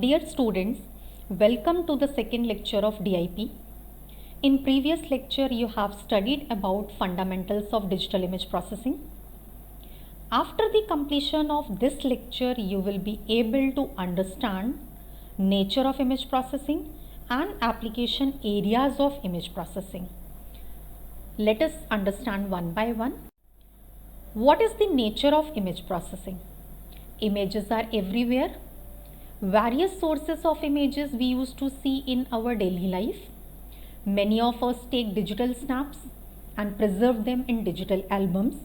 Dear students, welcome to the second lecture of DIP. In previous lecture, you have studied about fundamentals of digital image processing. After the completion of this lecture, you will be able to understand nature of image processing and application areas of image processing. Let us understand one by one. What is the nature of image processing? Images are everywhere. Various sources of images we used to see in our daily life. Many of us take digital snaps and preserve them in digital albums.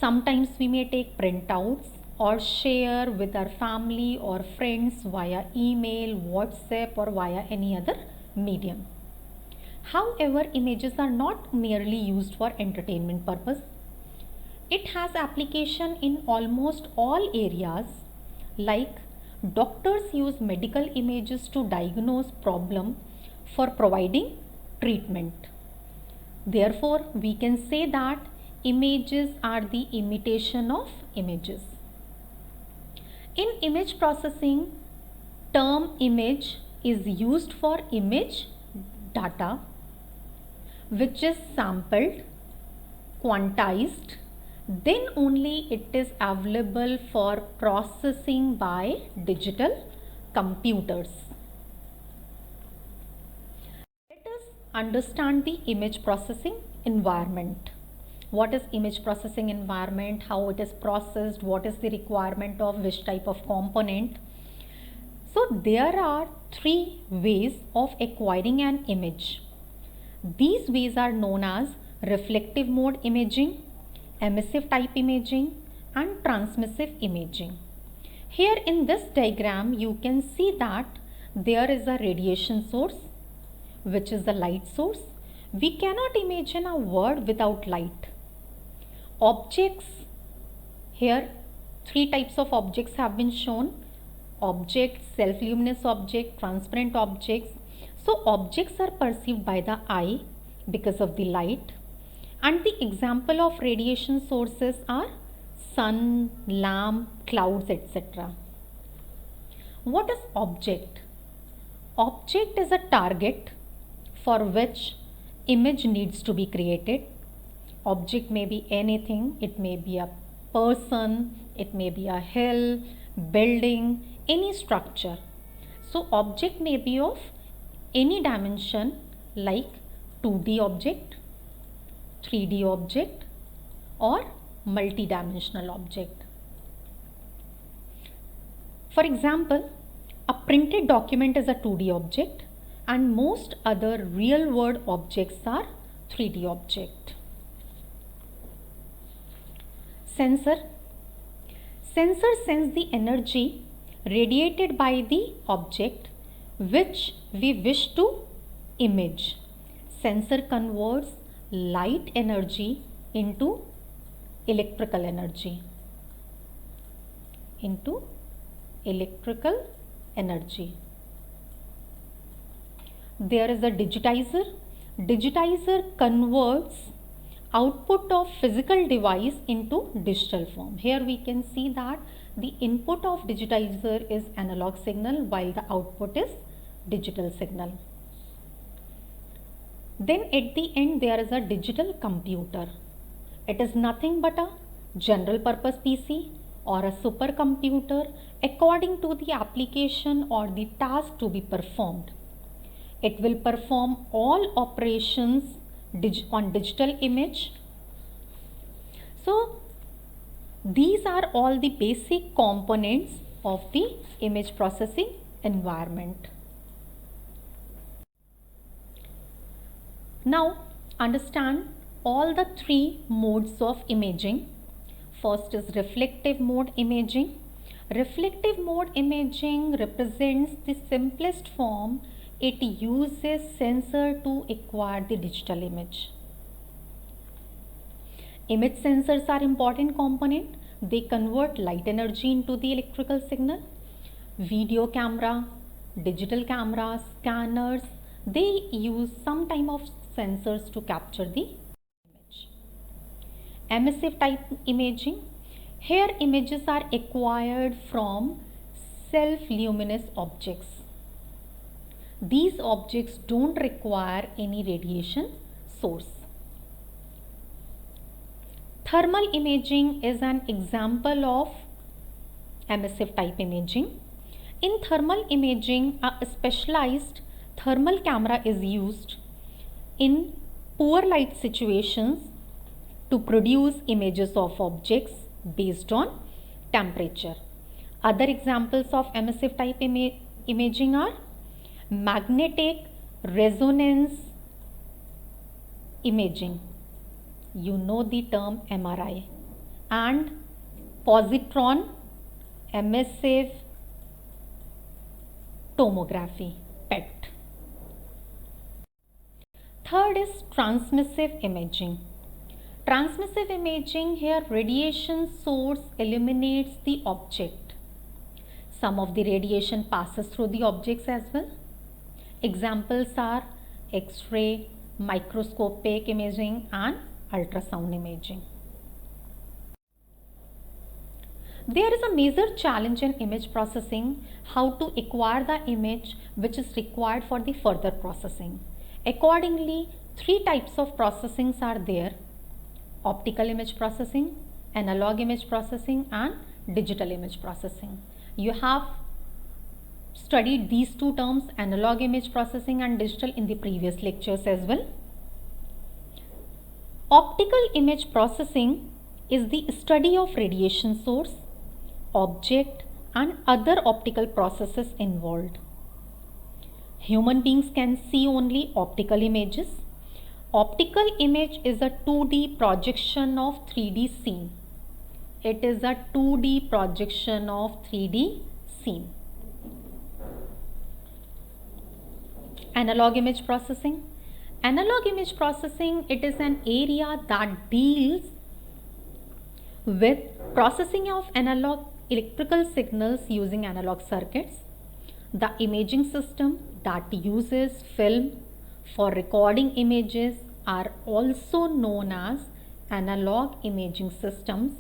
Sometimes we may take printouts or share with our family or friends via email, WhatsApp or via any other medium. However, images are not merely used for entertainment purpose. It has application in almost all areas, like doctors use medical images to diagnose problem for providing treatment. Therefore, we can say that images are the imitation of images. In image processing, term image is used for image data which is sampled, quantized, then only it is available for processing by digital computers. Let us understand the image processing environment. What is image processing environment, how it is processed, what is the requirement of which type of component. So there are three ways of acquiring an image. These ways are known as reflective mode imaging, emissive type imaging and transmissive imaging. Here in this diagram you can see that there is a radiation source which is the light source. We cannot imagine a world without light. Objects, here three types of objects have been shown: objects, self-luminous object, transparent objects. So objects are perceived by the eye because of the light. And the example of radiation sources are sun, lamp, clouds, etc. What is object? Object is a target for which image needs to be created. Object may be anything. It may be a person, it may be a hill, building, any structure. So object may be of any dimension, like 2D object, 3D object or multi-dimensional object. For example, a printed document is a 2D object and most other real world objects are 3D object. Sensor. Sensor sends the energy radiated by the object which we wish to image. Sensor converts light energy into electrical energy. There is a digitizer. Digitizer converts output of physical device into digital form. Here we can see that the input of digitizer is analog signal while the output is digital signal. Then at the end there is a digital computer. It is nothing but a general purpose PC or a supercomputer according to the application or the task to be performed. It will perform all operations on digital image. So these are all the basic components of the image processing environment. Now understand all the three modes of imaging. First is reflective mode imaging. Reflective mode imaging represents the simplest form. It uses sensor to acquire the digital image. Image sensors are important component. They convert light energy into the electrical signal. Video camera, digital cameras, scanners, they use some type of sensors to capture the image. Emissive type imaging. Here images are acquired from self-luminous objects. These objects don't require any radiation source. Thermal imaging is an example of emissive type imaging. In thermal imaging, a specialized thermal camera is used in poor light situations to produce images of objects based on temperature. Other examples of emissive type imaging are magnetic resonance imaging, you know the term MRI, and positron emissive tomography, PET. Third is transmissive imaging. Transmissive imaging, here radiation source illuminates the object. Some of the radiation passes through the objects as well. Examples are X-ray, microscopic imaging and ultrasound imaging. There is a major challenge in image processing, how to acquire the image which is required for the further processing. Accordingly, three types of processings are there: optical image processing, analog image processing and digital image processing. You have studied these two terms, analog image processing and digital, in the previous lectures as well. Optical image processing is the study of radiation source, object and other optical processes involved. Human beings can see only optical images. Optical image is a 2D projection of 3D scene. It is a 2D projection of 3D scene. Analog image processing. Analog image processing, it is an area that deals with processing of analog electrical signals using analog circuits. The imaging system that uses film for recording images are also known as analog imaging systems.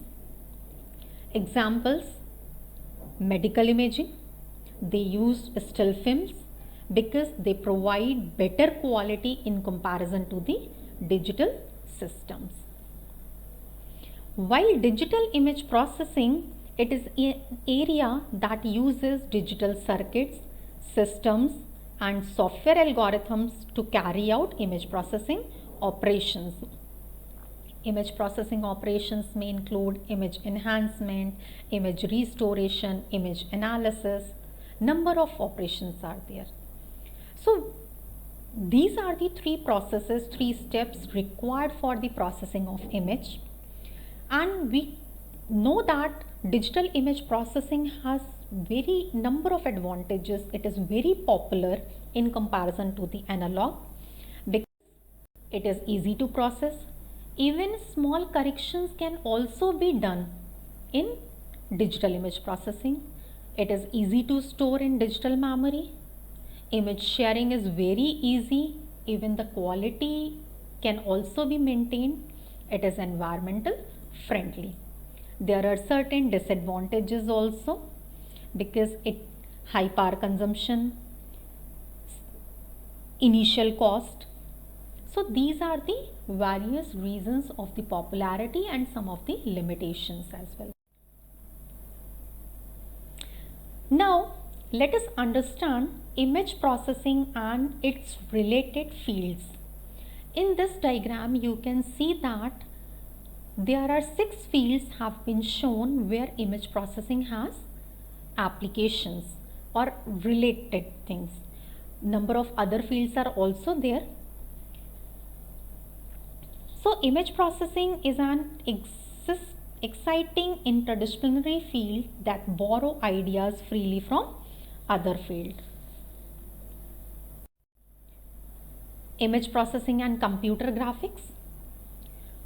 Examples: medical imaging. They use still films because they provide better quality in comparison to the digital systems. While digital image processing, it is an area that uses digital circuits, systems and software algorithms to carry out image processing operations. Image processing operations may include image enhancement, image restoration, image analysis. Number of operations are there. So these are the three processes, three steps required for the processing of image. And we know that digital image processing has very number of advantages. It is very popular in comparison to the analog because it is easy to process. Even small corrections can also be done in digital image processing. It is easy to store in digital memory. Image sharing is very easy. Even the quality can also be maintained. It is environmental friendly. There are certain disadvantages also because it high power consumption, initial cost. So these are the various reasons of the popularity and some of the limitations as well. Now let us understand image processing and its related fields. In this diagram you can see that there are 6 fields have been shown where image processing has applications or related things. Number of other fields are also there. So image processing is an exciting interdisciplinary field that borrow ideas freely from other fields. Image processing and computer graphics.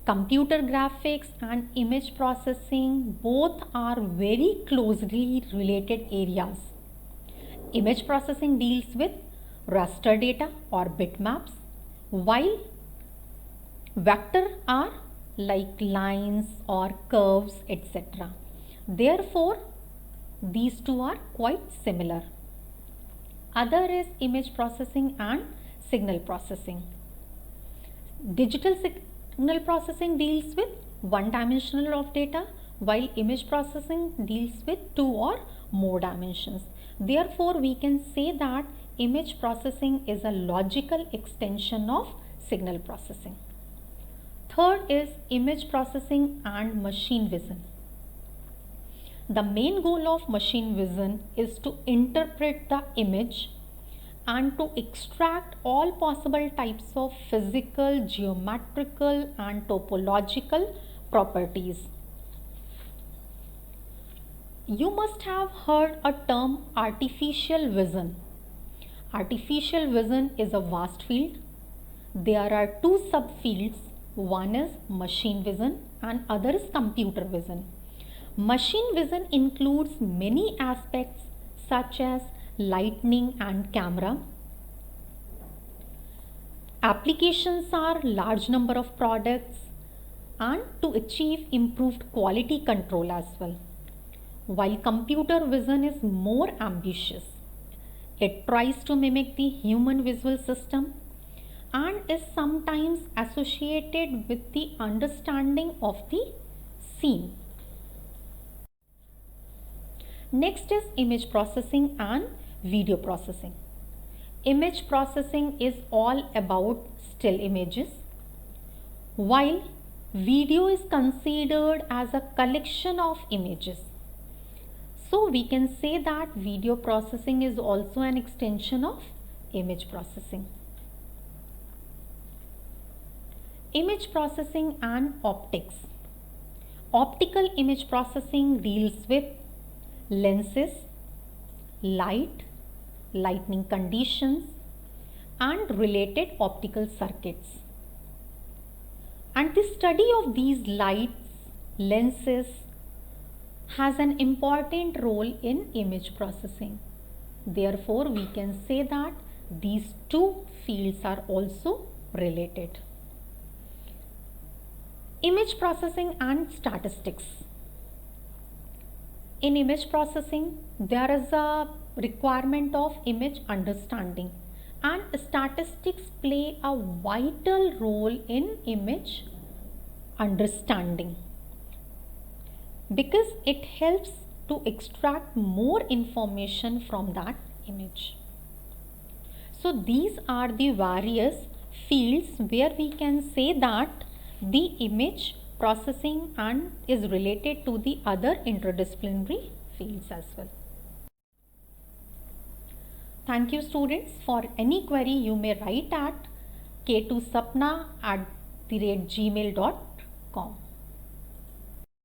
Computer graphics and image processing both are very closely related areas. Image processing deals with raster data or bitmaps, while vector are like lines or curves, etc. Therefore, These two are quite similar. Other is image processing and signal processing. Digital signal processing deals with one dimensional of data, while image processing deals with two or more dimensions. Therefore, we can say that image processing is a logical extension of signal processing. Third is image processing and machine vision. The main goal of machine vision is to interpret the image and to extract all possible types of physical, geometrical and topological properties. You must have heard a term artificial vision. Artificial vision is a vast field. There are two subfields. One is machine vision and other is computer vision. Machine vision includes many aspects such as lighting and camera. Applications are large number of products and to achieve improved quality control as well. While computer vision is more ambitious, it tries to mimic the human visual system and is sometimes associated with the understanding of the scene. Next is image processing and video processing. Image processing is all about still images, while video is considered as a collection of images. So we can say that video processing is also an extension of image processing. Image processing and optics. Optical image processing deals with lenses, light, lighting conditions and related optical circuits. And the study of these lights, lenses has an important role in image processing. Therefore, we can say that these two fields are also related. Image processing and statistics. In image processing, there is a requirement of image understanding, and statistics play a vital role in image understanding because it helps to extract more information from that image. So these are the various fields where we can say that the image processing and is related to the other interdisciplinary fields as well. Thank you students. For any query you may write at k2sapna@gmail.com.